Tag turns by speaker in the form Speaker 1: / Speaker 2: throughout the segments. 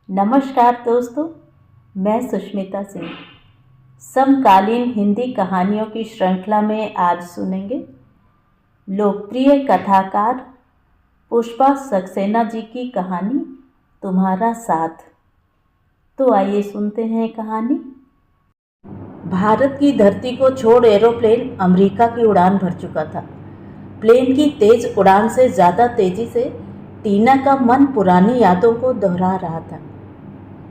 Speaker 1: नमस्कार दोस्तों, मैं सुष्मिता सिंह। समकालीन हिंदी कहानियों की श्रृंखला में आज सुनेंगे लोकप्रिय कथाकार पुष्पा सक्सेना जी की कहानी तुम्हारा साथ। तो आइए सुनते हैं कहानी। भारत की धरती को छोड़ एरोप्लेन अमेरिका की उड़ान भर चुका था। प्लेन की तेज उड़ान से ज़्यादा तेजी से टीना का मन पुरानी यादों को दोहरा रहा था।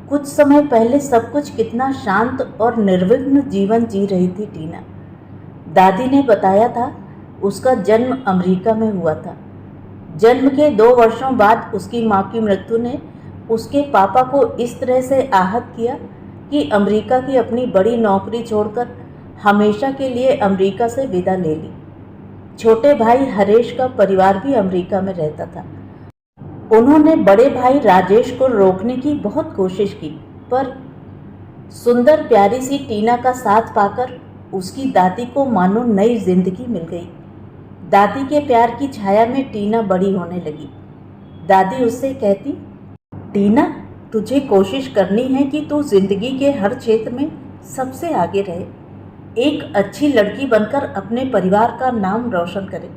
Speaker 1: कुछ समय पहले सब कुछ कितना शांत और निर्विघ्न जीवन जी रही थी टीना। दादी ने बताया था उसका जन्म अमेरिका में हुआ था। जन्म के 2 वर्षों बाद उसकी माँ की मृत्यु ने उसके पापा को इस तरह से आहत किया कि अमेरिका की अपनी बड़ी नौकरी छोड़कर हमेशा के लिए अमेरिका से विदा ले ली। छोटे भाई हरेश का परिवार भी अमेरिका में रहता था। उन्होंने बड़े भाई राजेश को रोकने की बहुत कोशिश की, पर सुंदर प्यारी सी टीना का साथ पाकर उसकी दादी को मानो नई जिंदगी मिल गई। दादी के प्यार की छाया में टीना बड़ी होने लगी। दादी उससे कहती, टीना, तुझे कोशिश करनी है कि तू जिंदगी के हर क्षेत्र में सबसे आगे रहे, एक अच्छी लड़की बनकर अपने परिवार का नाम रोशन करे।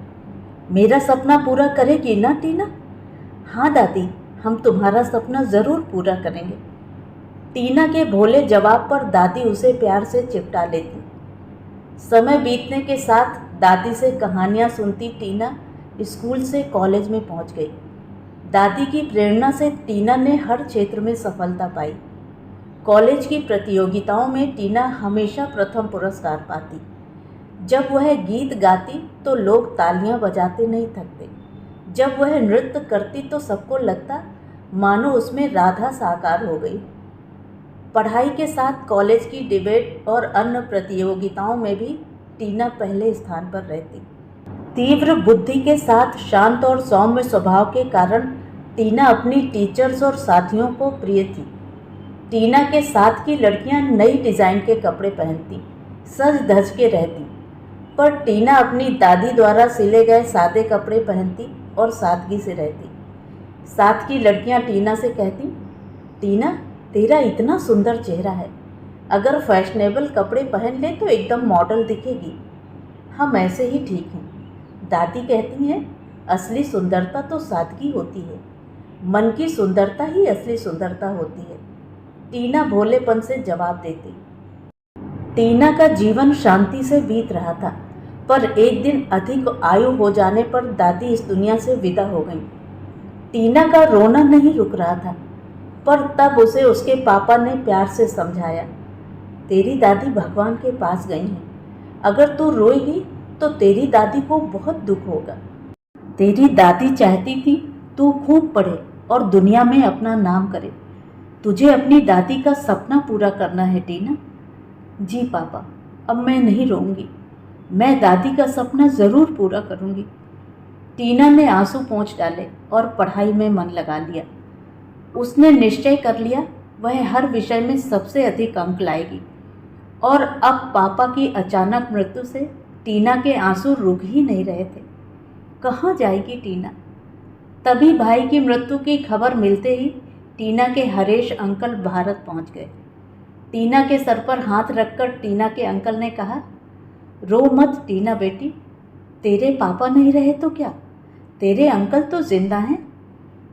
Speaker 1: मेरा सपना पूरा करेगी ना टीना? हाँ दादी, हम तुम्हारा सपना ज़रूर पूरा करेंगे। टीना के भोले जवाब पर दादी उसे प्यार से चिपटा लेती। समय बीतने के साथ दादी से कहानियाँ सुनती टीना स्कूल से कॉलेज में पहुँच गई। दादी की प्रेरणा से टीना ने हर क्षेत्र में सफलता पाई। कॉलेज की प्रतियोगिताओं में टीना हमेशा प्रथम पुरस्कार पाती। जब वह गीत गाती तो लोग तालियां बजाते नहीं थकते। जब वह नृत्य करती तो सबको लगता मानो उसमें राधा साकार हो गई। पढ़ाई के साथ कॉलेज की डिबेट और अन्य प्रतियोगिताओं में भी टीना पहले स्थान पर रहती। तीव्र बुद्धि के साथ शांत और सौम्य स्वभाव के कारण टीना अपनी टीचर्स और साथियों को प्रिय थी। टीना के साथ की लड़कियां नई डिज़ाइन के कपड़े पहनती, सज धज के रहती, पर टीना अपनी दादी द्वारा सिले गए सादे कपड़े पहनती और सादगी से रहती। साथ की लड़कियां टीना से कहती, टीना, तेरा इतना सुंदर चेहरा है, अगर फैशनेबल कपड़े पहन ले तो एकदम मॉडल दिखेगी। हम ऐसे ही ठीक हैं। दादी कहती हैं, असली सुंदरता तो सादगी होती है, मन की सुंदरता ही असली सुंदरता होती है। टीना भोलेपन से जवाब देती। टीना का जीवन शांति से बीत रहा था, पर एक दिन अधिक आयु हो जाने पर दादी इस दुनिया से विदा हो गई। टीना का रोना नहीं रुक रहा था, पर तब उसे उसके पापा ने प्यार से समझाया, तेरी दादी भगवान के पास गई हैं, अगर तू रोएगी तो तेरी दादी को बहुत दुख होगा। तेरी दादी चाहती थी तू खूब पढ़े और दुनिया में अपना नाम करे। तुझे अपनी दादी का सपना पूरा करना है टीना। जी पापा, अब मैं नहीं रोऊंगी, मैं दादी का सपना ज़रूर पूरा करूंगी। टीना ने आंसू पोंछ डाले और पढ़ाई में मन लगा लिया। उसने निश्चय कर लिया वह हर विषय में सबसे अधिक अंक लाएगी। और अब पापा की अचानक मृत्यु से टीना के आंसू रुक ही नहीं रहे थे। कहाँ जाएगी टीना? तभी भाई की मृत्यु की खबर मिलते ही टीना के हरेश अंकल भारत पहुंच गए। टीना के सर पर हाथ रखकर टीना के अंकल ने कहा, रो मत टीना बेटी, तेरे पापा नहीं रहे तो क्या, तेरे अंकल तो जिंदा हैं।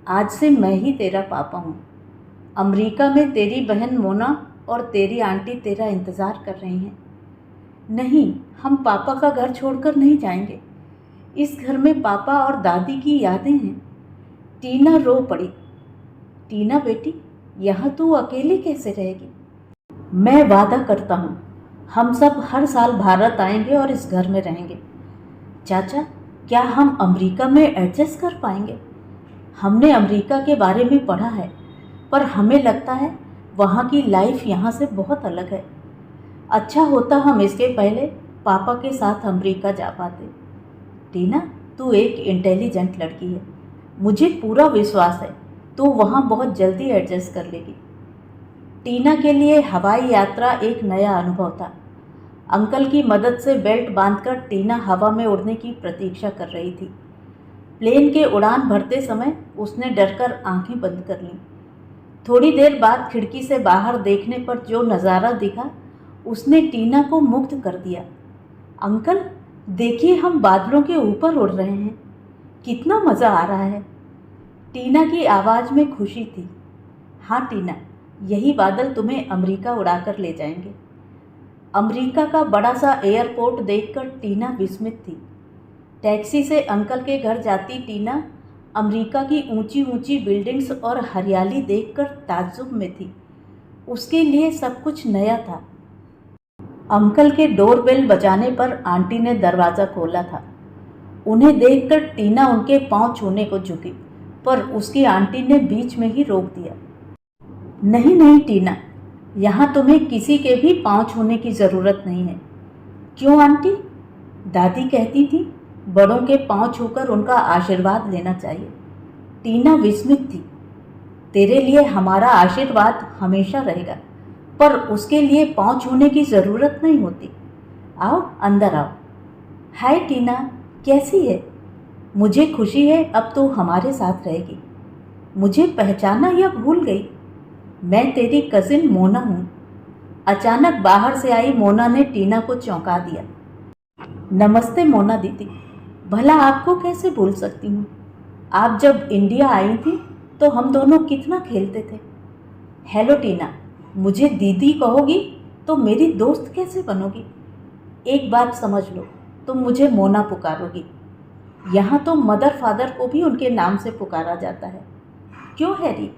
Speaker 1: आज से मैं ही तेरा पापा हूँ। अमेरिका में तेरी बहन मोना और तेरी आंटी तेरा इंतज़ार कर रही हैं। नहीं, हम पापा का घर छोड़कर नहीं जाएंगे। इस घर में पापा और दादी की यादें हैं। टीना रो पड़ी। टीना बेटी, यहाँ तू अकेली कैसे रहेगी? मैं वादा करता हूँ, हम सब हर साल भारत आएंगे और इस घर में रहेंगे। चाचा, क्या हम अमेरिका में एडजस्ट कर पाएंगे? हमने अमेरिका के बारे में पढ़ा है, पर हमें लगता है वहाँ की लाइफ यहाँ से बहुत अलग है। अच्छा होता हम इसके पहले पापा के साथ अमेरिका जा पाते। टीना, तू एक इंटेलिजेंट लड़की है, मुझे पूरा विश्वास है तू वहाँ बहुत जल्दी एडजस्ट कर लेगी। टीना के लिए हवाई यात्रा एक नया अनुभव था। अंकल की मदद से बेल्ट बांधकर टीना हवा में उड़ने की प्रतीक्षा कर रही थी। प्लेन के उड़ान भरते समय उसने डरकर आंखें बंद कर लीं। थोड़ी देर बाद खिड़की से बाहर देखने पर जो नज़ारा दिखा उसने टीना को मुग्ध कर दिया। अंकल देखिए, हम बादलों के ऊपर उड़ रहे हैं, कितना मज़ा आ रहा है। टीना की आवाज़ में खुशी थी। हाँ टीना, यही बादल तुम्हें अमेरिका उड़ाकर ले जाएंगे। अमेरिका का बड़ा सा एयरपोर्ट देखकर टीना विस्मित थी। टैक्सी से अंकल के घर जाती टीना अमेरिका की ऊंची ऊंची बिल्डिंग्स और हरियाली देखकर ताज्जुब में थी। उसके लिए सब कुछ नया था। अंकल के डोरबेल बजाने पर आंटी ने दरवाज़ा खोला था। उन्हें देखकर टीना उनके पांव छूने को झुकी, पर उसकी आंटी ने बीच में ही रोक दिया। नहीं नहीं टीना, यहाँ तुम्हें किसी के भी पांव छूने की ज़रूरत नहीं है। क्यों आंटी? दादी कहती थी बड़ों के पांव छूकर उनका आशीर्वाद लेना चाहिए। टीना विस्मित थी। तेरे लिए हमारा आशीर्वाद हमेशा रहेगा, पर उसके लिए पांव छूने की ज़रूरत नहीं होती। आओ अंदर आओ। हाय टीना, कैसी है? मुझे खुशी है अब तो हमारे साथ रहेगी। मुझे पहचाना या भूल गई? मैं तेरी कज़िन मोना हूँ। अचानक बाहर से आई मोना ने टीना को चौंका दिया। नमस्ते मोना दीदी, भला आपको कैसे भूल सकती हूँ? आप जब इंडिया आई थी तो हम दोनों कितना खेलते थे। हेलो टीना, मुझे दीदी कहोगी तो मेरी दोस्त कैसे बनोगी? एक बात समझ लो, तुम मुझे मोना पुकारोगी। यहाँ तो मदर फादर को भी उनके नाम से पुकारा जाता है। क्यों हैरी?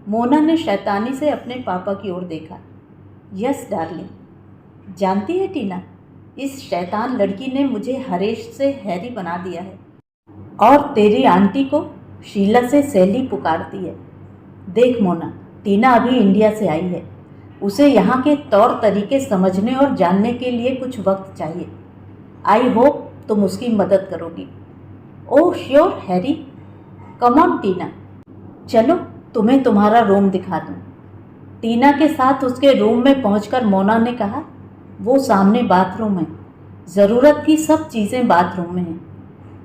Speaker 1: मोना ने शैतानी से अपने पापा की ओर देखा। Yes darling. जानती है टीना, इस शैतान लड़की ने मुझे हरेश से हैरी बना दिया है और तेरी आंटी को शीला से सैली पुकारती है। देख मोना, टीना अभी इंडिया से आई है। उसे यहाँ के तौर तरीके समझने और जानने के लिए कुछ वक्त चाहिए। आई होप तुम उसकी मदद करोगी। Oh sure Harry, come on Tina, चलो तुम्हें तुम्हारा रूम दिखा दूँ। टीना के साथ उसके रूम में पहुंचकर मोना ने कहा, वो सामने बाथरूम है। ज़रूरत की सब चीज़ें बाथरूम में हैं।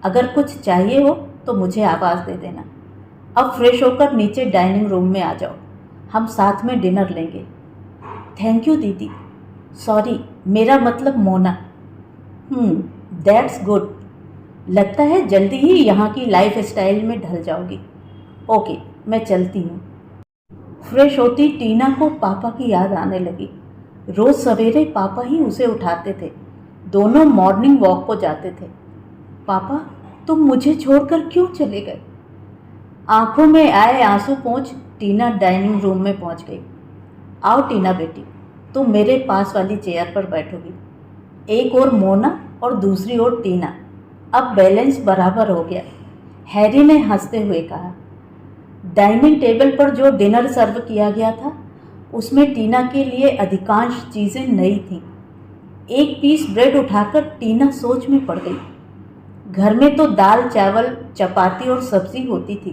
Speaker 1: अगर कुछ चाहिए हो तो मुझे आवाज़ दे देना। अब फ्रेश होकर नीचे डाइनिंग रूम में आ जाओ, हम साथ में डिनर लेंगे। थैंक यू दीदी। सॉरी, मेरा मतलब मोना। That's good. लगता है जल्दी ही यहाँ की लाइफ स्टाइल में ढल जाओगी। ओके, मैं चलती हूँ। फ्रेश होती टीना को पापा की याद आने लगी। रोज़ सवेरे पापा ही उसे उठाते थे। दोनों मॉर्निंग वॉक को जाते थे। पापा, तुम मुझे छोड़कर क्यों चले गए? आंखों में आए आंसू पोंछ टीना डाइनिंग रूम में पहुंच गई। आओ टीना बेटी, तुम मेरे पास वाली चेयर पर बैठोगी। एक ओर मोना और दूसरी ओर टीना। अब बैलेंस बराबर हो गया, हैरी ने हंसते हुए कहा। डाइनिंग टेबल पर जो डिनर सर्व किया गया था उसमें टीना के लिए अधिकांश चीज़ें नई थीं। एक पीस ब्रेड उठाकर टीना सोच में पड़ गई। घर में तो दाल चावल चपाती और सब्जी होती थी।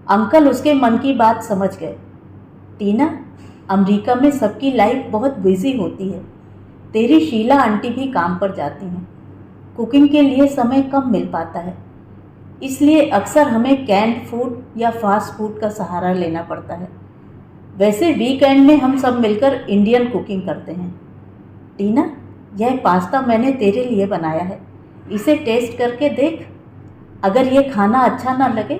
Speaker 1: अंकल उसके मन की बात समझ गए। टीना, अमेरिका में सबकी लाइफ बहुत बिजी होती है। तेरी शीला आंटी भी काम पर जाती हैं। कुकिंग के लिए समय कम मिल पाता है, इसलिए अक्सर हमें कैंड फूड या फास्ट फूड का सहारा लेना पड़ता है। वैसे वीकेंड में हम सब मिलकर इंडियन कुकिंग करते हैं। टीना, यह पास्ता मैंने तेरे लिए बनाया है, इसे टेस्ट करके देख। अगर ये खाना अच्छा ना लगे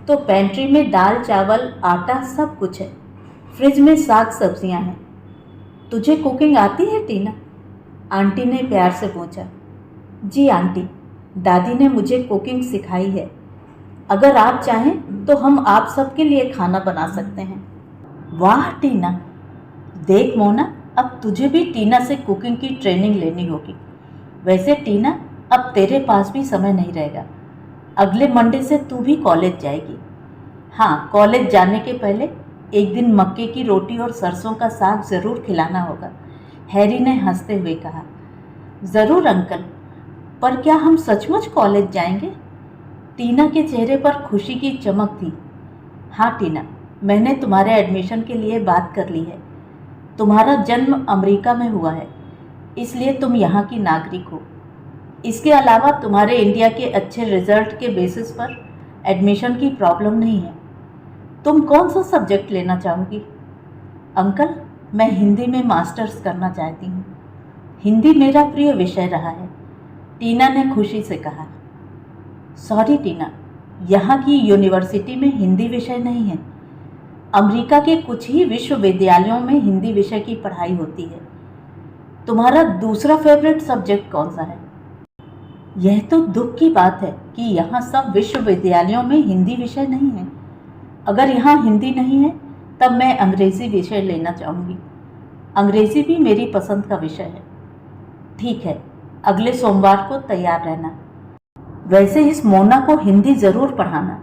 Speaker 1: तो पेंट्री में दाल चावल आटा सब कुछ है। फ्रिज में साग सब्जियां हैं। तुझे कुकिंग आती है टीना? आंटी ने प्यार से पूछा। जी आंटी, दादी ने मुझे कुकिंग सिखाई है। अगर आप चाहें तो हम आप सबके लिए खाना बना सकते हैं। वाह टीना, देख मोना, अब तुझे भी टीना से कुकिंग की ट्रेनिंग लेनी होगी। वैसे टीना, अब तेरे पास भी समय नहीं रहेगा। अगले मंडे से तू भी कॉलेज जाएगी। हाँ, कॉलेज जाने के पहले एक दिन मक्के की रोटी और सरसों का साग ज़रूर खिलाना होगा, हैरी ने हंसते हुए कहा। ज़रूर अंकल, पर क्या हम सचमुच कॉलेज जाएंगे? टीना के चेहरे पर खुशी की चमक थी। हाँ टीना, मैंने तुम्हारे एडमिशन के लिए बात कर ली है। तुम्हारा जन्म अमेरिका में हुआ है, इसलिए तुम यहाँ की नागरिक हो। इसके अलावा तुम्हारे इंडिया के अच्छे रिजल्ट के बेसिस पर एडमिशन की प्रॉब्लम नहीं है। तुम कौन सा सब्जेक्ट लेना चाहोगी? अंकल, मैं हिंदी में मास्टर्स करना चाहती हूँ। हिंदी मेरा प्रिय विषय रहा है, टीना ने खुशी से कहा। सॉरी टीना, यहाँ की यूनिवर्सिटी में हिंदी विषय नहीं है। अमेरिका के कुछ ही विश्वविद्यालयों में हिंदी विषय की पढ़ाई होती है। तुम्हारा दूसरा फेवरेट सब्जेक्ट कौन सा है? यह तो दुख की बात है कि यहाँ सब विश्वविद्यालयों में हिंदी विषय नहीं है। अगर यहाँ हिंदी नहीं है तब मैं अंग्रेज़ी विषय लेना चाहूँगी। अंग्रेज़ी भी मेरी पसंद का विषय है। ठीक है, अगले सोमवार को तैयार रहना। वैसे इस मोना को हिंदी ज़रूर पढ़ाना।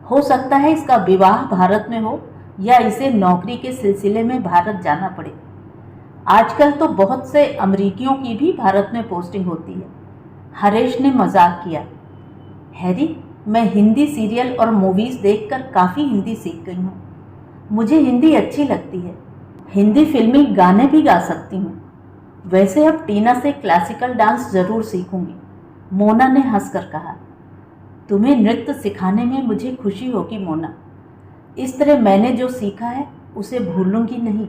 Speaker 1: हो सकता है इसका विवाह भारत में हो या इसे नौकरी के सिलसिले में भारत जाना पड़े। आजकल तो बहुत से अमेरिकियों की भी भारत में पोस्टिंग होती है। हरेश ने मजाक किया। हैरी, मैं हिंदी सीरियल और मूवीज़ देखकर काफ़ी हिंदी सीख गई हूँ। मुझे हिंदी अच्छी लगती है। हिंदी फिल्मी गाने भी गा सकती हूँ। वैसे अब टीना से क्लासिकल डांस ज़रूर सीखूंगी, मोना ने हंसकर कहा। तुम्हें नृत्य सिखाने में मुझे खुशी होगी मोना। इस तरह मैंने जो सीखा है उसे भूलूंगी नहीं।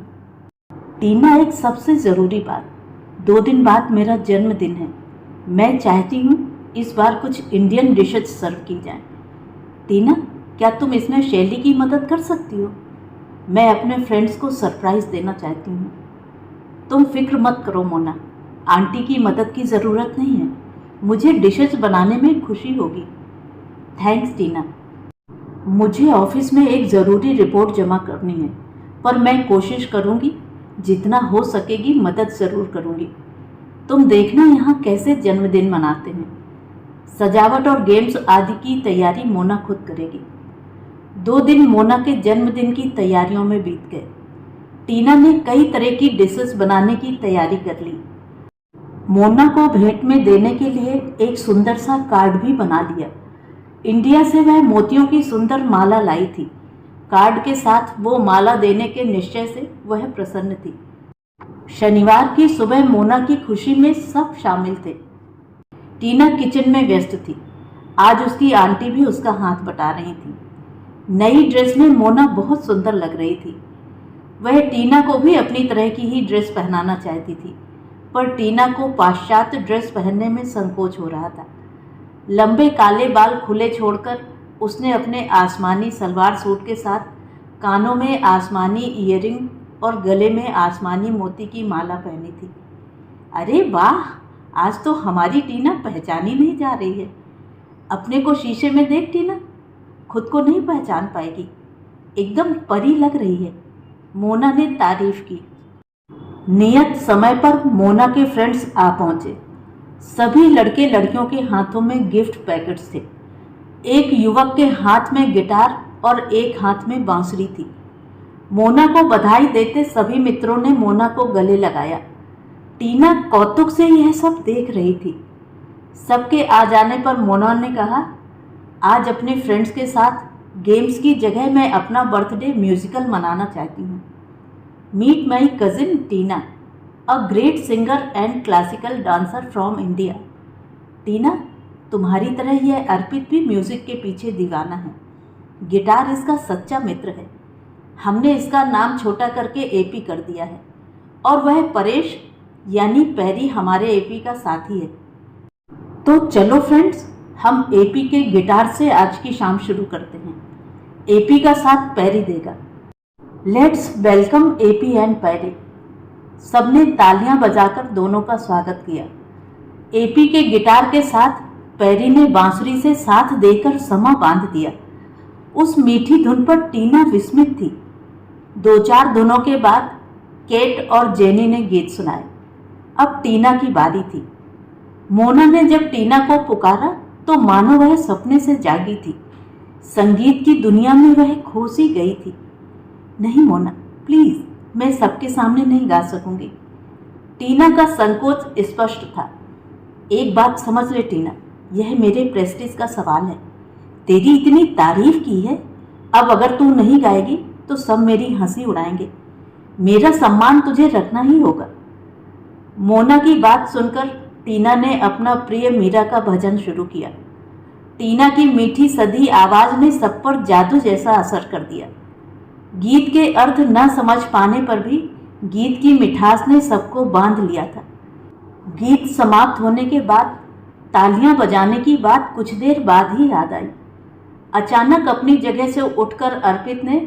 Speaker 1: टीना, एक सबसे ज़रूरी बात, 2 दिन बाद मेरा जन्मदिन है। मैं चाहती हूँ इस बार कुछ इंडियन डिशेज सर्व की जाएं। टीना, क्या तुम इसमें शैली की मदद कर सकती हो? मैं अपने फ्रेंड्स को सरप्राइज़ देना चाहती हूँ। तुम फिक्र मत करो मोना, आंटी की मदद की ज़रूरत नहीं है। मुझे डिशेज बनाने में खुशी होगी। थैंक्स टीना। मुझे ऑफिस में एक ज़रूरी रिपोर्ट जमा करनी है, पर मैं कोशिश करूँगी, जितना हो सकेगी मदद ज़रूर करूँगी। तुम देखना यहाँ कैसे जन्मदिन मनाते हैं। सजावट और गेम्स आदि की तैयारी मोना खुद करेगी। 2 दिन मोना के जन्मदिन की तैयारियों में बीत गए। टीना ने कई तरह की डिशेस बनाने की तैयारी कर ली। मोना को भेंट में देने के लिए एक सुंदर सा कार्ड भी बना लिया। इंडिया से वह मोतियों की सुंदर माला लाई थी। कार्ड के साथ वो माला देने के निश्चय से वह प्रसन्न थी। शनिवार की सुबह मोना की खुशी में सब शामिल थे। टीना किचन में व्यस्त थी। आज उसकी आंटी भी उसका हाथ बटा रही थी। नई ड्रेस में मोना बहुत सुंदर लग रही थी। वह टीना को भी अपनी तरह की ही ड्रेस पहनाना चाहती थी, पर टीना को पाश्चात्य ड्रेस पहनने में संकोच हो रहा था। लंबे काले बाल खुले छोड़कर उसने अपने आसमानी सलवार सूट के साथ कानों में आसमानी ईयरिंग और गले में आसमानी मोती की माला पहनी थी। अरे वाह, आज तो हमारी टीना पहचानी नहीं जा रही है। अपने को शीशे में देख टीना, खुद को नहीं पहचान पाएगी। एकदम परी लग रही है, मोना ने तारीफ की। नियत समय पर मोना के फ्रेंड्स आ पहुंचे। सभी लड़के लड़कियों के हाथों में गिफ्ट पैकेट्स थे। एक युवक के हाथ में गिटार और एक हाथ में बांसुरी थी। मोना को बधाई देते सभी मित्रों ने मोना को गले लगाया। टीना कौतुक से यह सब देख रही थी। सबके आ जाने पर मोना ने कहा, आज अपने फ्रेंड्स के साथ गेम्स की जगह मैं अपना बर्थडे म्यूजिकल मनाना चाहती हूँ। Meet my cousin Tina, a great singer and classical dancer from India. Tina, तुम्हारी तरह यह अर्पित भी म्यूज़िक के पीछे दीवाना है। गिटार इसका सच्चा मित्र है। हमने इसका नाम छोटा करके एपी कर दिया है, और वह परेश यानी पैरी हमारे एपी का साथी है। तो चलो फ्रेंड्स, हम एपी के गिटार से आज की शाम शुरू करते हैं। एपी का साथ पैरी देगा। लेट्स वेलकम एपी एंड पैरी। सबने तालियां बजाकर दोनों का स्वागत किया। एपी के गिटार के साथ पैरी ने बांसुरी से साथ देकर समा बांध दिया। उस मीठी धुन पर टीना विस्मित थी। 2-4 धुनों के बाद केट और जेनी ने गीत सुनाए। अब टीना की बारी थी। मोना ने जब टीना को पुकारा तो मानो वह सपने से जागी थी। संगीत की दुनिया में वह खो सी गई थी। नहीं मोना, प्लीज़, मैं सबके सामने नहीं गा सकूंगी। टीना का संकोच स्पष्ट था। एक बात समझ ले टीना, यह मेरे प्रेस्टीज का सवाल है। तेरी इतनी तारीफ की है, अब अगर तू नहीं गाएगी तो सब मेरी हंसी उड़ाएंगे। मेरा सम्मान तुझे रखना ही होगा। मोना की बात सुनकर टीना ने अपना प्रिय मीरा का भजन शुरू किया। टीना की मीठी सधी आवाज़ ने सब पर जादू जैसा असर कर दिया। गीत के अर्थ न समझ पाने पर भी गीत की मिठास ने सबको बांध लिया था। गीत समाप्त होने के बाद तालियां बजाने की बात कुछ देर बाद ही याद आई। अचानक अपनी जगह से उठकर अर्पित ने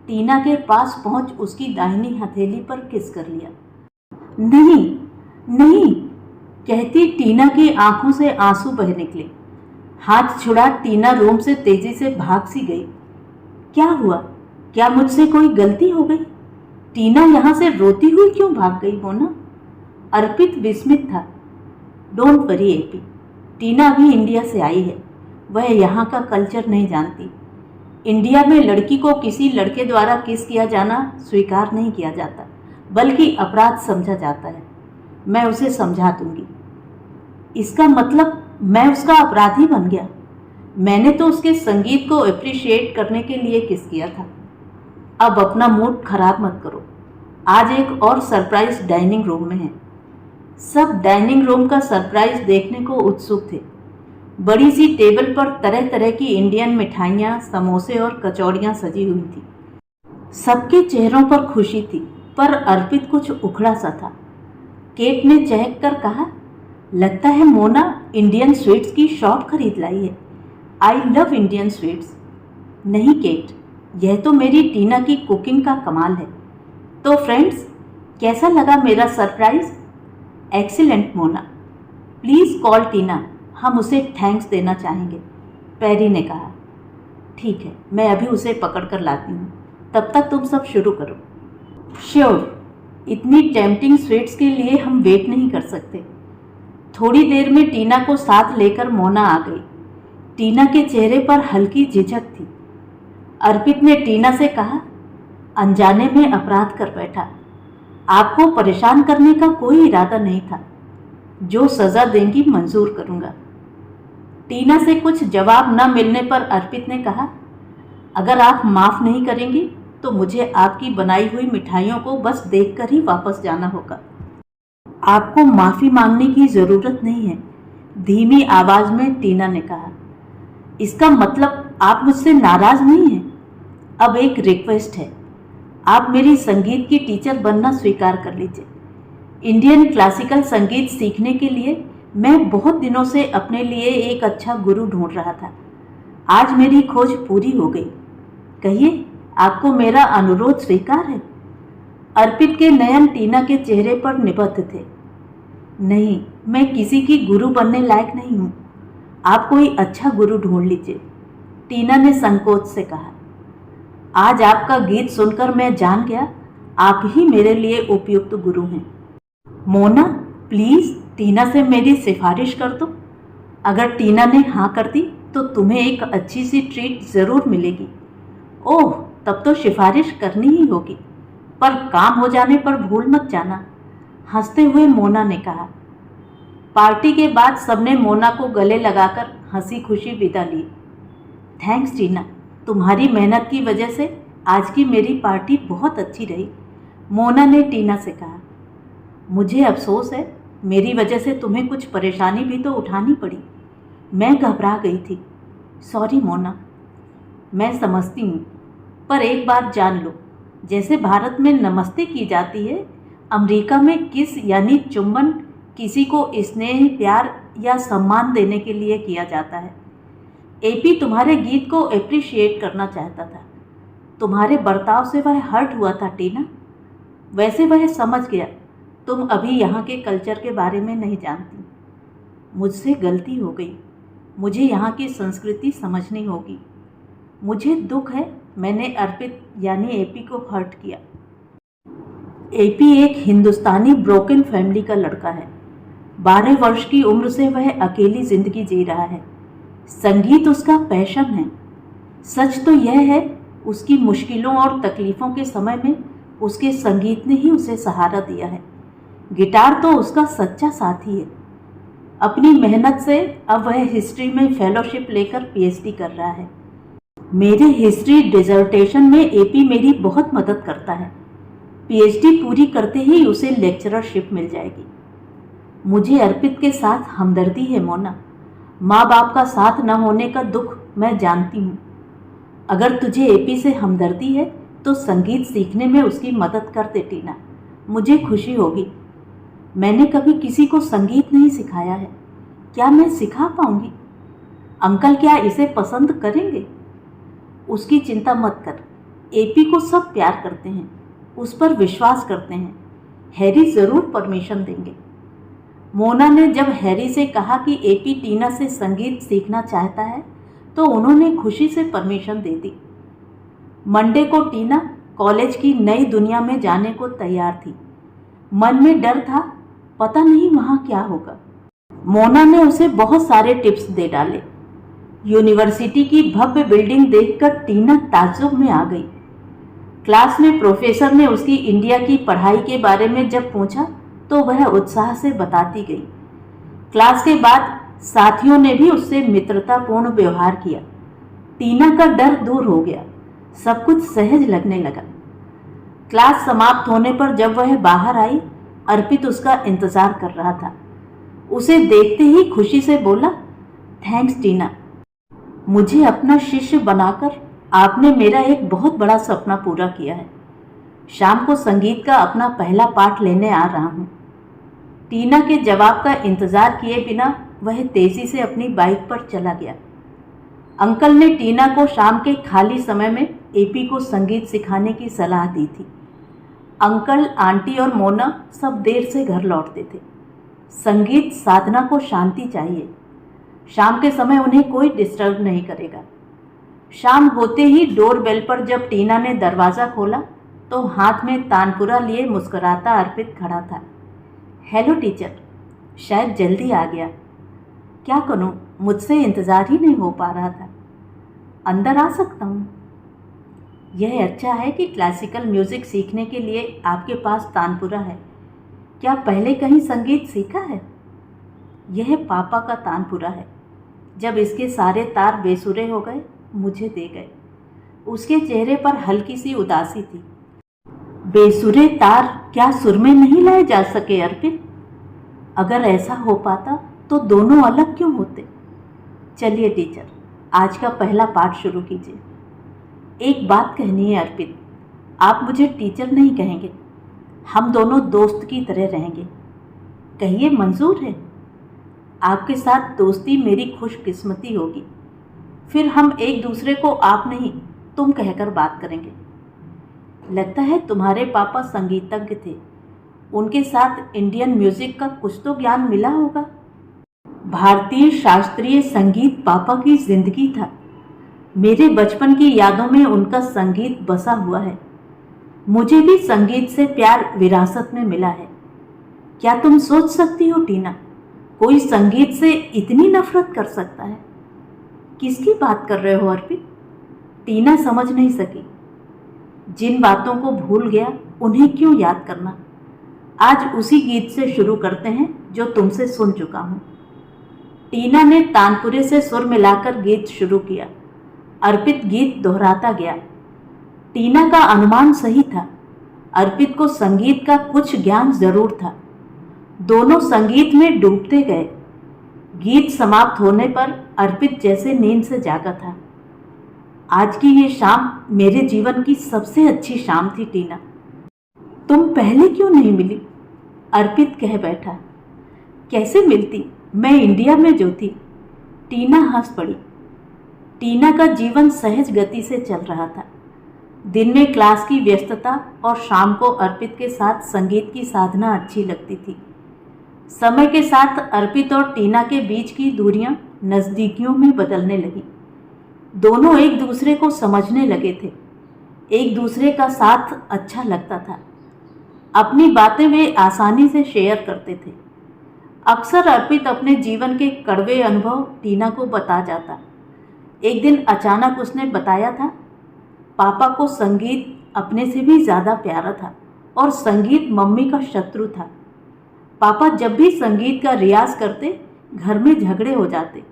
Speaker 1: टीना के पास पहुंच उसकी दाहिनी हथेली पर किस कर लिया। नहीं नहीं कहती टीना की आंखों से आंसू बह निकले। हाथ छुड़ा टीना रूम से तेजी से भाग सी गई। क्या हुआ? क्या मुझसे कोई गलती हो गई? टीना यहाँ से रोती हुई क्यों भाग गई मोना? अर्पित विस्मित था। डोंट वरी एपी, टीना अभी इंडिया से आई है, वह यहाँ का कल्चर नहीं जानती। इंडिया में लड़की को किसी लड़के द्वारा किस किया जाना स्वीकार नहीं किया जाता, बल्कि अपराध समझा जाता है। मैं उसे समझा दूंगी। इसका मतलब मैं उसका अपराधी बन गया? मैंने तो उसके संगीत को अप्रिशिएट करने के लिए किस किया था। अब अपना मूड खराब मत करो। आज एक और सरप्राइज डाइनिंग रूम में है। सब डाइनिंग रूम का सरप्राइज देखने को उत्सुक थे। बड़ी सी टेबल पर तरह तरह की इंडियन मिठाइयाँ, समोसे और कचौड़ियाँ सजी हुई थी। सबके चेहरों पर खुशी थी, पर अर्पित कुछ उखड़ा सा था। केट ने चहक कर कहा, लगता है मोना इंडियन स्वीट्स की शॉप खरीद लाई है। I love Indian sweets. नहीं केट, यह तो मेरी टीना की कुकिंग का कमाल है। तो फ्रेंड्स, कैसा लगा मेरा surprise? Excellent Mona. Please call Tina, हम उसे थैंक्स देना चाहेंगे, पैरी ने कहा। ठीक है, मैं अभी उसे पकड़ कर लाती हूँ, तब तक तुम सब शुरू करो। श्योर, इतनी टेम्पटिंग स्वीट्स के लिए हम वेट नहीं कर सकते। थोड़ी देर में टीना को साथ लेकर मोना आ गई। टीना के चेहरे पर हल्की झिझक थी। अर्पित ने टीना से कहा, अनजाने में अपराध कर बैठा। आपको परेशान करने का कोई इरादा नहीं था। जो सज़ा देंगी मंजूर करूँगा। टीना से कुछ जवाब न मिलने पर अर्पित ने कहा, अगर आप माफ़ नहीं करेंगी तो मुझे आपकी बनाई हुई मिठाइयों को बस देखकर ही वापस जाना होगा। आपको माफ़ी मांगने की ज़रूरत नहीं है, धीमी आवाज़ में टीना ने कहा। इसका मतलब आप मुझसे नाराज़ नहीं हैं? अब एक रिक्वेस्ट है, आप मेरी संगीत की टीचर बनना स्वीकार कर लीजिए। इंडियन क्लासिकल संगीत सीखने के लिए मैं बहुत दिनों से अपने लिए एक अच्छा गुरु ढूंढ रहा था। आज मेरी खोज पूरी हो गई। कहिए, आपको मेरा अनुरोध स्वीकार है? अर्पित के नयन टीना के चेहरे पर निबद्ध थे। नहीं, मैं किसी की गुरु बनने लायक नहीं हूँ। आप कोई अच्छा गुरु ढूंढ लीजिए, टीना ने संकोच से कहा। आज आपका गीत सुनकर मैं जान गया, आप ही मेरे लिए उपयुक्त गुरु हैं। मोना, प्लीज़ टीना से मेरी सिफारिश कर दो। अगर टीना ने हाँ कर दी तो तुम्हें एक अच्छी सी ट्रीट ज़रूर मिलेगी। ओह, तब तो सिफारिश करनी ही होगी, पर काम हो जाने पर भूल मत जाना, हंसते हुए मोना ने कहा। पार्टी के बाद सबने मोना को गले लगाकर हंसी खुशी विदा ली। थैंक्स टीना, तुम्हारी मेहनत की वजह से आज की मेरी पार्टी बहुत अच्छी रही, मोना ने टीना से कहा। मुझे अफसोस है, मेरी वजह से तुम्हें कुछ परेशानी भी तो उठानी पड़ी। मैं घबरा गई थी। सॉरी मोना। मैं समझती हूँ, पर एक बात जान लो, जैसे भारत में नमस्ते की जाती है, अमेरिका में किस यानी चुम्बन किसी को स्नेह, प्यार या सम्मान देने के लिए किया जाता है। एपी तुम्हारे गीत को अप्रिशिएट करना चाहता था। तुम्हारे बर्ताव से वह हर्ट हुआ था टीना। वैसे वह समझ गया तुम अभी यहाँ के कल्चर के बारे में नहीं जानती। मुझसे गलती हो गई, मुझे यहाँ की संस्कृति समझनी होगी। मुझे दुख है मैंने अर्पित यानी एपी को हर्ट किया। एपी एक हिंदुस्तानी ब्रोकन फैमिली का लड़का है। 12 वर्ष की उम्र से वह अकेली ज़िंदगी जी रहा है। संगीत उसका पैशन है। सच तो यह है, उसकी मुश्किलों और तकलीफ़ों के समय में उसके संगीत ने ही उसे सहारा दिया है। गिटार तो उसका सच्चा साथी है। अपनी मेहनत से अब वह हिस्ट्री में फेलोशिप लेकर पीएचडी कर रहा है। मेरे हिस्ट्री डिसर्टेशन में एपी मेरी बहुत मदद करता है। पीएचडी पूरी करते ही उसे लेक्चररशिप मिल जाएगी। मुझे अर्पित के साथ हमदर्दी है मोना। माँ बाप का साथ न होने का दुख मैं जानती हूँ। अगर तुझे एपी से हमदर्दी है तो संगीत सीखने में उसकी मदद कर दे टीना, मुझे खुशी होगी। मैंने कभी किसी को संगीत नहीं सिखाया है, क्या मैं सिखा पाऊंगी? अंकल क्या इसे पसंद करेंगे? उसकी चिंता मत कर, एपी को सब प्यार करते हैं, उस पर विश्वास करते हैं। हैरी ज़रूर परमिशन देंगे। मोना ने जब हैरी से कहा कि एपी टीना से संगीत सीखना चाहता है तो उन्होंने खुशी से परमिशन दे दी। मंडे को टीना कॉलेज की नई दुनिया में जाने को तैयार थी। मन में डर था, पता नहीं वहाँ क्या होगा। मोना ने उसे बहुत सारे टिप्स दे डाले। यूनिवर्सिटी की भव्य बिल्डिंग देखकर टीना ताज्जुब में आ गई। क्लास में प्रोफेसर ने उसकी इंडिया की पढ़ाई के बारे में जब पूछा तो वह उत्साह से बताती गई। क्लास के बाद साथियों ने भी उससे मित्रतापूर्ण व्यवहार किया। टीना का डर दूर हो गया, सब कुछ सहज लगने लगा। क्लास समाप्त होने पर जब वह बाहर आई, अर्पित उसका इंतजार कर रहा था। उसे देखते ही खुशी से बोला, थैंक्स टीना, मुझे अपना शिष्य बनाकर आपने मेरा एक बहुत बड़ा सपना पूरा किया है। शाम को संगीत का अपना पहला पाठ लेने आ रहा हूँ। टीना के जवाब का इंतजार किए बिना वह तेजी से अपनी बाइक पर चला गया। अंकल ने टीना को शाम के खाली समय में एपी को संगीत सिखाने की सलाह दी थी। अंकल, आंटी और मोना सब देर से घर लौटते थे। संगीत साधना को शांति चाहिए। शाम के समय उन्हें कोई डिस्टर्ब नहीं करेगा। शाम होते ही डोरबेल पर जब टीना ने दरवाज़ा खोला तो हाथ में तानपुरा लिए मुस्कुराता अर्पित खड़ा था। हेलो टीचर, शायद जल्दी आ गया। क्या करूं, मुझसे इंतज़ार ही नहीं हो पा रहा था। अंदर आ सकता हूं? यह अच्छा है कि क्लासिकल म्यूज़िक सीखने के लिए आपके पास तानपुरा है। क्या पहले कहीं संगीत सीखा है? यह पापा का तानपुरा है। जब इसके सारे तार बेसुरे हो गए, मुझे दे गए। उसके चेहरे पर हल्की सी उदासी थी। बेसुरे तार क्या सुर में नहीं लाए जा सके अर्पित? अगर ऐसा हो पाता तो दोनों अलग क्यों होते? चलिए टीचर, आज का पहला पाठ शुरू कीजिए। एक बात कहनी है अर्पित, आप मुझे टीचर नहीं कहेंगे, हम दोनों दोस्त की तरह रहेंगे। कहिए, मंजूर है? आपके साथ दोस्ती मेरी खुशकिस्मती होगी। फिर हम एक दूसरे को आप नहीं तुम कहकर बात करेंगे। लगता है तुम्हारे पापा संगीतज्ञ थे, उनके साथ इंडियन म्यूजिक का कुछ तो ज्ञान मिला होगा। भारतीय शास्त्रीय संगीत पापा की जिंदगी था। मेरे बचपन की यादों में उनका संगीत बसा हुआ है। मुझे भी संगीत से प्यार विरासत में मिला है। क्या तुम सोच सकती हो टीना, कोई संगीत से इतनी नफरत कर सकता है? किसकी बात कर रहे हो अर्पित? टीना समझ नहीं सकी। जिन बातों को भूल गया उन्हें क्यों याद करना। आज उसी गीत से शुरू करते हैं जो तुमसे सुन चुका हूँ। टीना ने तानपुरे से सुर मिलाकर गीत शुरू किया। अर्पित गीत दोहराता गया। टीना का अनुमान सही था, अर्पित को संगीत का कुछ ज्ञान जरूर था। दोनों संगीत में डूबते गए। गीत समाप्त होने पर अर्पित जैसे नींद से जागा था। आज की ये शाम मेरे जीवन की सबसे अच्छी शाम थी टीना। तुम पहले क्यों नहीं मिली? अर्पित कह बैठा। कैसे मिलती, मैं इंडिया में जो थी। टीना हंस पड़ी। टीना का जीवन सहज गति से चल रहा था। दिन में क्लास की व्यस्तता और शाम को अर्पित के साथ संगीत की साधना अच्छी लगती थी। समय के साथ अर्पित और टीना के बीच की दूरियां नज़दीकियों में बदलने लगी। दोनों एक दूसरे को समझने लगे थे। एक दूसरे का साथ अच्छा लगता था। अपनी बातें वे आसानी से शेयर करते थे। अक्सर अर्पित अपने जीवन के कड़वे अनुभव टीना को बता जाता। एक दिन अचानक उसने बताया था, पापा को संगीत अपने से भी ज़्यादा प्यारा था और संगीत मम्मी का शत्रु था। पापा जब भी संगीत का रियाज करते, घर में झगड़े हो जाते।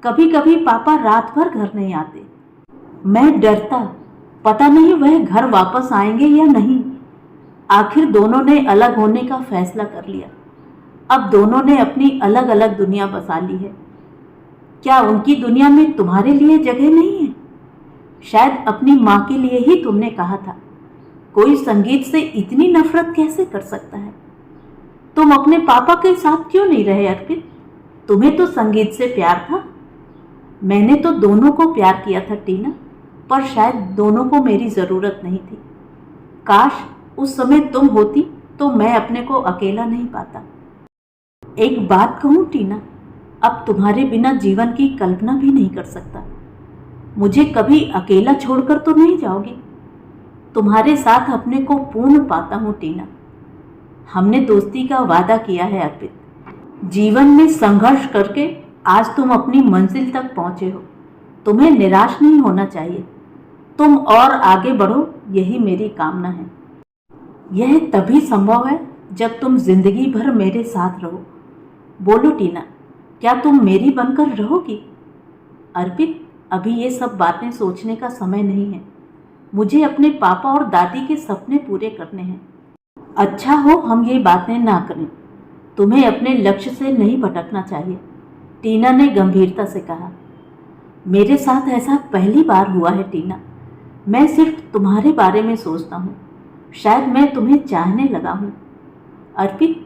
Speaker 1: कभी कभी पापा रात भर घर नहीं आते। मैं डरता, पता नहीं वह घर वापस आएंगे या नहीं। आखिर दोनों ने अलग होने का फैसला कर लिया। अब दोनों ने अपनी अलग अलग दुनिया बसा ली है। क्या उनकी दुनिया में तुम्हारे लिए जगह नहीं है? शायद अपनी माँ के लिए ही तुमने कहा था। कोई संगीत से इतनी नफरत कैसे कर सकता है? तुम अपने पापा के साथ क्यों नहीं रहे अर्पित? तुम्हें तो संगीत से प्यार था। मैंने तो दोनों को प्यार किया था टीना, पर शायद दोनों को मेरी ज़रूरत नहीं थी। काश उस समय तुम होती तो मैं अपने को अकेला नहीं पाता। एक बात कहूँ टीना, अब तुम्हारे बिना जीवन की कल्पना भी नहीं कर सकता। मुझे कभी अकेला छोड़कर तो नहीं जाओगी? तुम्हारे साथ अपने को पूर्ण पाता हूँ टीना। हमने दोस्ती का वादा किया है अर्पित। जीवन में संघर्ष करके आज तुम अपनी मंजिल तक पहुँचे हो। तुम्हें निराश नहीं होना चाहिए। तुम और आगे बढ़ो, यही मेरी कामना है। यह तभी संभव है जब तुम जिंदगी भर मेरे साथ रहो। बोलो टीना, क्या तुम मेरी बनकर रहोगी? अर्पित, अभी ये सब बातें सोचने का समय नहीं है। मुझे अपने पापा और दादी के सपने पूरे करने हैं। अच्छा हो हम ये बातें ना करें। तुम्हें अपने लक्ष्य से नहीं भटकना चाहिए, टीना ने गंभीरता से कहा। मेरे साथ ऐसा पहली बार हुआ है टीना। मैं सिर्फ तुम्हारे बारे में सोचता हूँ। शायद मैं तुम्हें चाहने लगा हूँ। अर्पित,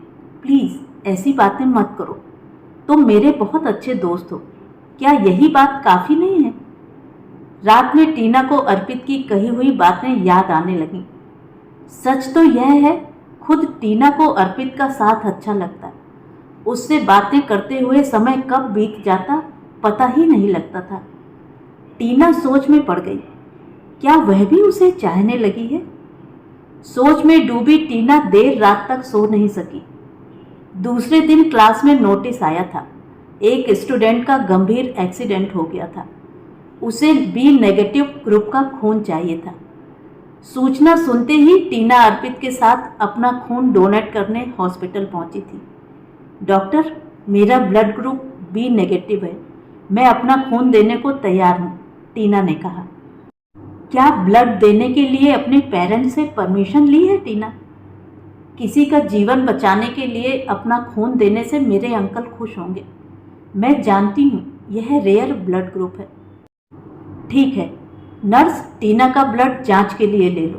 Speaker 1: प्लीज़ ऐसी बातें मत करो। तुम मेरे बहुत अच्छे दोस्त हो। क्या यही बात काफ़ी नहीं है? रात में टीना को अर्पित की कही हुई बातें याद आने लगीं। सच तो यह है, खुद टीना को अर्पित का साथ अच्छा लगता। उससे बातें करते हुए समय कब बीत जाता पता ही नहीं लगता था। टीना सोच में पड़ गई। क्या वह भी उसे चाहने लगी है? सोच में डूबी टीना देर रात तक सो नहीं सकी। दूसरे दिन क्लास में नोटिस आया था। एक स्टूडेंट का गंभीर एक्सीडेंट हो गया था। उसे बी नेगेटिव ग्रुप का खून चाहिए था। सूचना सुनते ही टीना अर्पित के साथ अपना खून डोनेट करने हॉस्पिटल पहुंची थी। डॉक्टर, मेरा ब्लड ग्रुप बी नेगेटिव है। मैं अपना खून देने को तैयार हूँ, टीना ने कहा। क्या ब्लड देने के लिए अपने पेरेंट्स से परमिशन ली है टीना? किसी का जीवन बचाने के लिए अपना खून देने से मेरे अंकल खुश होंगे। मैं जानती हूँ यह रेयर ब्लड ग्रुप है। ठीक है नर्स, टीना का ब्लड जांच के लिए ले लो।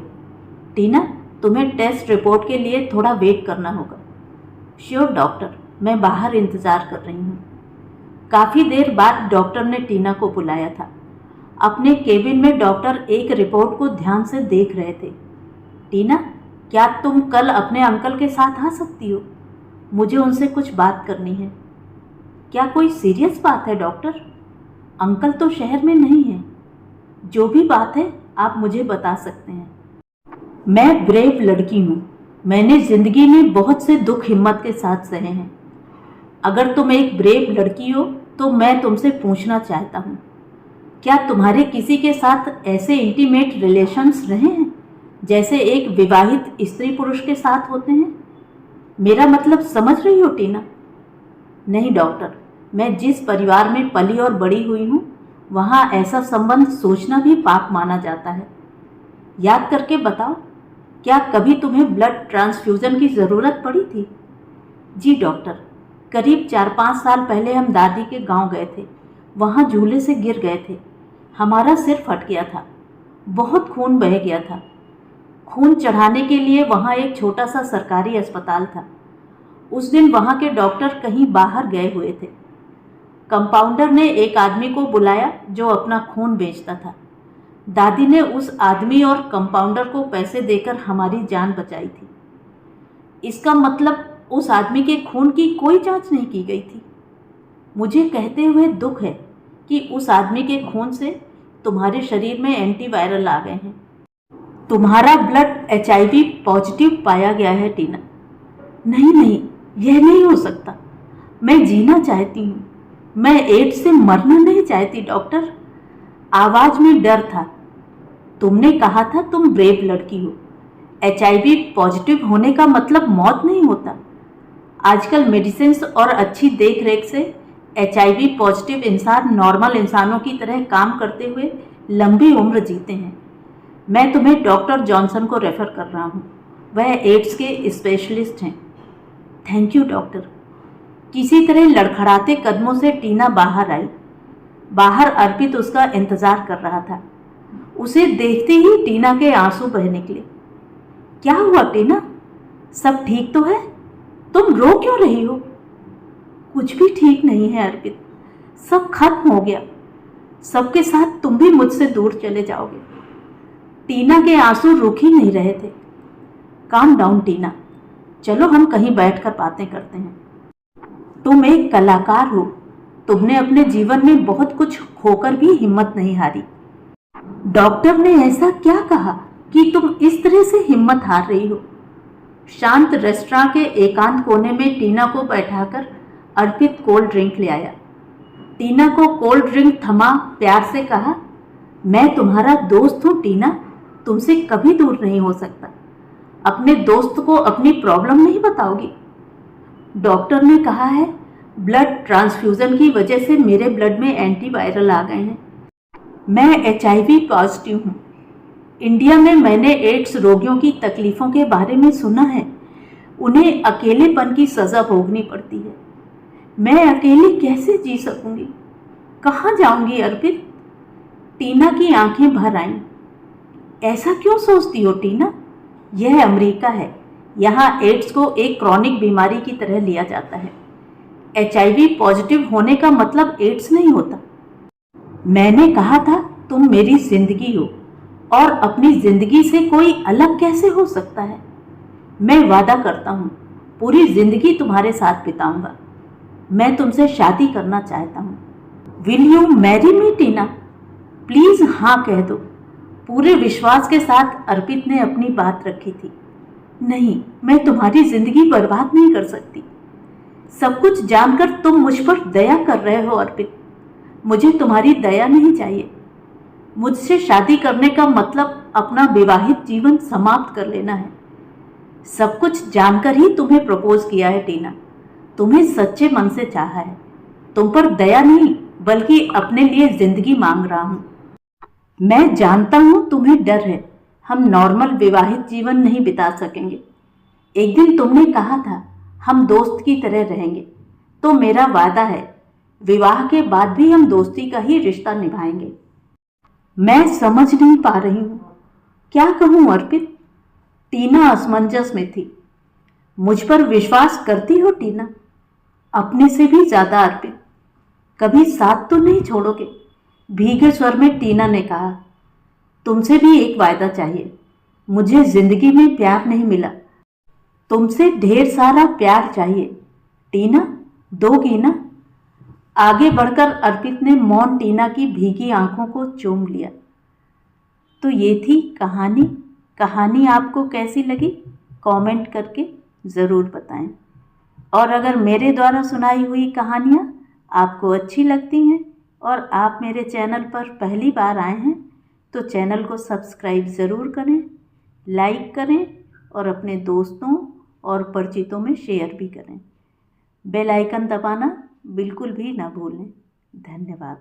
Speaker 1: टीना, तुम्हें टेस्ट रिपोर्ट के लिए थोड़ा वेट करना होगा। श्योर डॉक्टर, मैं बाहर इंतज़ार कर रही हूँ। काफ़ी देर बाद डॉक्टर ने टीना को बुलाया था। अपने केबिन में डॉक्टर एक रिपोर्ट को ध्यान से देख रहे थे। टीना, क्या तुम कल अपने अंकल के साथ आ सकती हो? मुझे उनसे कुछ बात करनी है। क्या कोई सीरियस बात है डॉक्टर? अंकल तो शहर में नहीं है। जो भी बात है आप मुझे बता सकते हैं। मैं ब्रेव लड़की हूँ। मैंने ज़िंदगी में बहुत से दुख हिम्मत के साथ सहे हैं। अगर तुम एक ब्रेव लड़की हो तो मैं तुमसे पूछना चाहता हूँ, क्या तुम्हारे किसी के साथ ऐसे इंटीमेट रिलेशंस रहे हैं जैसे एक विवाहित स्त्री पुरुष के साथ होते हैं? मेरा मतलब समझ रही हो टीना? नहीं डॉक्टर, मैं जिस परिवार में पली और बड़ी हुई हूँ वहाँ ऐसा संबंध सोचना भी पाप माना जाता है। याद करके बताओ, क्या कभी तुम्हें ब्लड ट्रांसफ्यूज़न की ज़रूरत पड़ी थी? जी डॉक्टर, करीब 4-5 साल पहले हम दादी के गांव गए थे। वहाँ झूले से गिर गए थे। हमारा सिर फट गया था। बहुत खून बह गया था। खून चढ़ाने के लिए वहाँ एक छोटा सा सरकारी अस्पताल था। उस दिन वहाँ के डॉक्टर कहीं बाहर गए हुए थे। कंपाउंडर ने एक आदमी को बुलाया जो अपना खून बेचता था। दादी ने उस आदमी और कंपाउंडर को पैसे देकर हमारी जान बचाई थी। इसका मतलब उस आदमी के खून की कोई जांच नहीं की गई थी। मुझे कहते हुए दुख है कि उस आदमी के खून से तुम्हारे शरीर में एंटीवायरल आ गए हैं। तुम्हारा ब्लड HIV पॉजिटिव पाया गया है टीना। नहीं नहीं, यह नहीं हो सकता। मैं जीना चाहती हूँ। मैं एड्स से मरना नहीं चाहती डॉक्टर। आवाज़ में डर था। तुमने कहा था तुम ब्रेव लड़की हो। HIV पॉजिटिव होने का मतलब मौत नहीं होता। आजकल मेडिसिन और अच्छी देख रेख से HIV पॉजिटिव इंसान नॉर्मल इंसानों की तरह काम करते हुए लंबी उम्र जीते हैं। मैं तुम्हें डॉक्टर जॉनसन को रेफ़र कर रहा हूँ। वह एड्स के स्पेशलिस्ट हैं। Thank you doctor. किसी तरह लड़खड़ाते कदमों से टीना बाहर आई। बाहर अर्पित उसका इंतज़ार कर रहा था। उसे देखते ही टीना के आंसू बह निकले। क्या हुआ टीना, सब ठीक तो है? तुम रो क्यों रही हो? कुछ भी ठीक नहीं है अर्पित, सब खत्म हो गया। सबके साथ तुम भी मुझसे दूर चले जाओगे। टीना के आंसू रुक ही नहीं रहे थे। काम डाउन टीना, चलो हम कहीं बैठकर बातें करते हैं। तुम एक कलाकार हो, तुमने अपने जीवन में बहुत कुछ खोकर भी हिम्मत नहीं हारी। डॉक्टर ने ऐसा क्या कहा कि तुम इस तरह से हिम्मत हार रही हो? शांत रेस्टोरेंट के एकांत कोने में टीना को बैठाकर अर्पित कोल्ड ड्रिंक ले आया। टीना को कोल्ड ड्रिंक थमा प्यार से कहा, मैं तुम्हारा दोस्त हूँ टीना, तुमसे कभी दूर नहीं हो सकता। अपने दोस्त को अपनी प्रॉब्लम नहीं बताओगी? डॉक्टर ने कहा है ब्लड ट्रांसफ्यूजन की वजह से मेरे ब्लड में एंटीवायरल आ गए हैं। मैं HIV पॉजिटिव हूँ। इंडिया में मैंने एड्स रोगियों की तकलीफ़ों के बारे में सुना है। उन्हें अकेलेपन की सज़ा भोगनी पड़ती है। मैं अकेली कैसे जी सकूंगी? कहाँ जाऊंगी अर्पित? टीना की आंखें भर आईं। ऐसा क्यों सोचती हो टीना? यह अमेरिका है, यहाँ एड्स को एक क्रॉनिक बीमारी की तरह लिया जाता है। HIV पॉजिटिव होने का मतलब एड्स नहीं होता। मैंने कहा था तुम मेरी जिंदगी हो, और अपनी जिंदगी से कोई अलग कैसे हो सकता है? मैं वादा करता हूँ पूरी जिंदगी तुम्हारे साथ बिताऊंगा। मैं तुमसे शादी करना चाहता हूँ। Will you marry me Tina? Please हाँ कह दो। पूरे विश्वास के साथ अर्पित ने अपनी बात रखी थी। नहीं, मैं तुम्हारी जिंदगी बर्बाद नहीं कर सकती। सब कुछ जानकर तुम मुझ पर दया कर रहे हो अर्पित। मुझे तुम्हारी दया नहीं चाहिए। मुझसे शादी करने का मतलब अपना विवाहित जीवन समाप्त कर लेना है। सब कुछ जानकर ही तुम्हें प्रपोज किया है टीना। तुम्हें सच्चे मन से चाहा है। तुम पर दया नहीं बल्कि अपने लिए जिंदगी मांग रहा हूँ। मैं जानता हूँ तुम्हें डर है, हम नॉर्मल विवाहित जीवन नहीं बिता सकेंगे। एक दिन तुमने कहा था हम दोस्त की तरह रहेंगे, तो मेरा वादा है विवाह के बाद भी हम दोस्ती का ही रिश्ता निभाएंगे। मैं समझ नहीं पा रही हूँ, क्या कहूँ अर्पित? टीना असमंजस में थी। मुझ पर विश्वास करती हो टीना? अपने से भी ज्यादा अर्पित। कभी साथ तो नहीं छोड़ोगे? भीगे स्वर में टीना ने कहा। तुमसे भी एक वायदा चाहिए। मुझे जिंदगी में प्यार नहीं मिला, तुमसे ढेर सारा प्यार चाहिए। टीना, दोगी ना? आगे बढ़कर अर्पित ने मौन टीना की भीगी आंखों को चूम लिया। तो ये थी कहानी। कहानी आपको कैसी लगी कमेंट करके ज़रूर बताएं। और अगर मेरे द्वारा सुनाई हुई कहानियाँ आपको अच्छी लगती हैं और आप मेरे चैनल पर पहली बार आए हैं तो चैनल को सब्सक्राइब ज़रूर करें, लाइक करें और अपने दोस्तों और परिचितों में शेयर भी करें। बेल आइकन दबाना बिल्कुल भी ना भूलें। धन्यवाद।